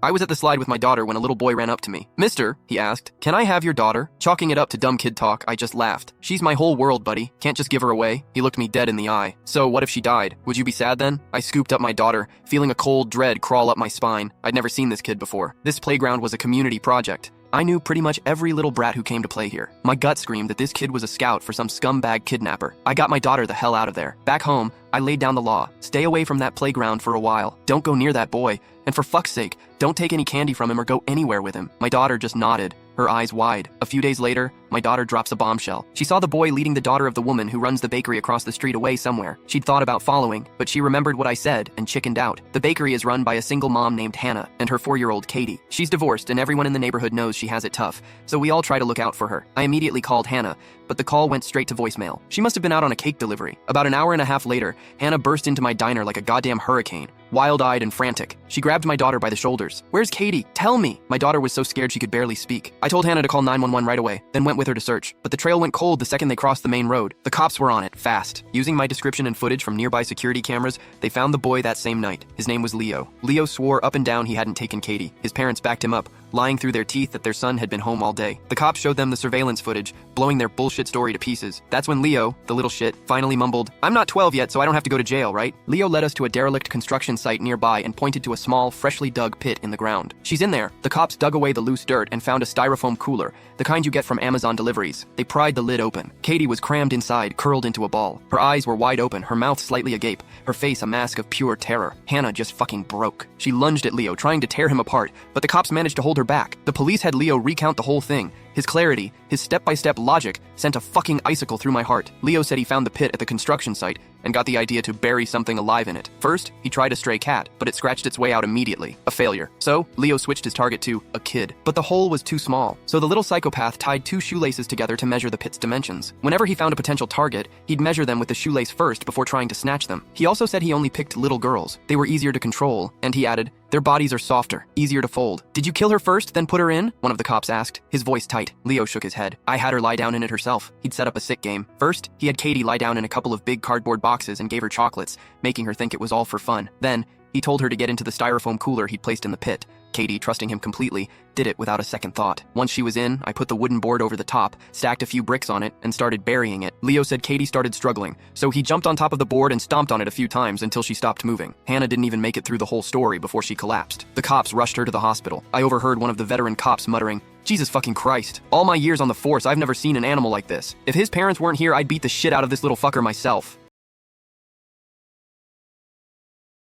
I was at the slide with my daughter when a little boy ran up to me. "Mister," he asked, "can I have your daughter?" Chalking it up to dumb kid talk, I just laughed. "She's my whole world, buddy. Can't just give her away." He looked me dead in the eye. "So what if she died? Would you be sad then?" I scooped up my daughter, feeling a cold dread crawl up my spine. I'd never seen this kid before. This playground was a community project. I knew pretty much every little brat who came to play here. My gut screamed that this kid was a scout for some scumbag kidnapper. I got my daughter the hell out of there. Back home, I laid down the law. Stay away from that playground for a while. Don't go near that boy. And for fuck's sake, don't take any candy from him or go anywhere with him. My daughter just nodded, her eyes wide. A few days later, my daughter drops a bombshell. She saw the boy leading the daughter of the woman who runs the bakery across the street away somewhere. She'd thought about following, but she remembered what I said and chickened out. The bakery is run by a single mom named Hannah and her 4-year-old Katie. She's divorced and everyone in the neighborhood knows she has it tough, so we all try to look out for her. I immediately called Hannah, but the call went straight to voicemail. She must have been out on a cake delivery. About an hour and a half later, Hannah burst into my diner like a goddamn hurricane, wild-eyed and frantic. She grabbed my daughter by the shoulders. "Where's Katie? Tell me!" My daughter was so scared she could barely speak. I told Hannah to call 911 right away, then went with her to search. But the trail went cold the second they crossed the main road. The cops were on it, fast. Using my description and footage from nearby security cameras, they found the boy that same night. His name was Leo. Leo swore up and down he hadn't taken Katie. His parents backed him up, lying through their teeth that their son had been home all day. The cops showed them the surveillance footage, blowing their bullshit story to pieces. That's when Leo, the little shit, finally mumbled, "I'm not 12 yet, so I don't have to go to jail, right?" Leo led us to a derelict construction site nearby and pointed to a small, freshly dug pit in the ground. "She's in there." The cops dug away the loose dirt and found a styrofoam cooler, the kind you get from Amazon deliveries. They pried the lid open. Katie was crammed inside, curled into a ball. Her eyes were wide open, her mouth slightly agape, her face a mask of pure terror. Hannah just fucking broke. She lunged at Leo, trying to tear him apart, but the cops managed to hold her back. The police had Leo recount the whole thing. His clarity, his step-by-step logic, sent a fucking icicle through my heart. Leo said he found the pit at the construction site and got the idea to bury something alive in it. First, he tried a stray cat, but it scratched its way out immediately. A failure. So, Leo switched his target to a kid. But the hole was too small, so the little psychopath tied 2 shoelaces together to measure the pit's dimensions. Whenever he found a potential target, he'd measure them with the shoelace first before trying to snatch them. He also said he only picked little girls. They were easier to control, and he added, "Their bodies are softer, easier to fold." "Did you kill her first, then put her in?" one of the cops asked, his voice tight. Leo shook his head. "I had her lie down in it herself." He'd set up a sick game. First, he had Katie lie down in a couple of big cardboard boxes and gave her chocolates, making her think it was all for fun. Then, he told her to get into the styrofoam cooler he'd placed in the pit. Katie, trusting him completely, did it without a second thought. Once she was in, I put the wooden board over the top, stacked a few bricks on it, and started burying it. Leo said Katie started struggling, so he jumped on top of the board and stomped on it a few times until she stopped moving. Hannah didn't even make it through the whole story before she collapsed. The cops rushed her to the hospital. I overheard one of the veteran cops muttering, "Jesus fucking Christ. All my years on the force, I've never seen an animal like this. If his parents weren't here, I'd beat the shit out of this little fucker myself."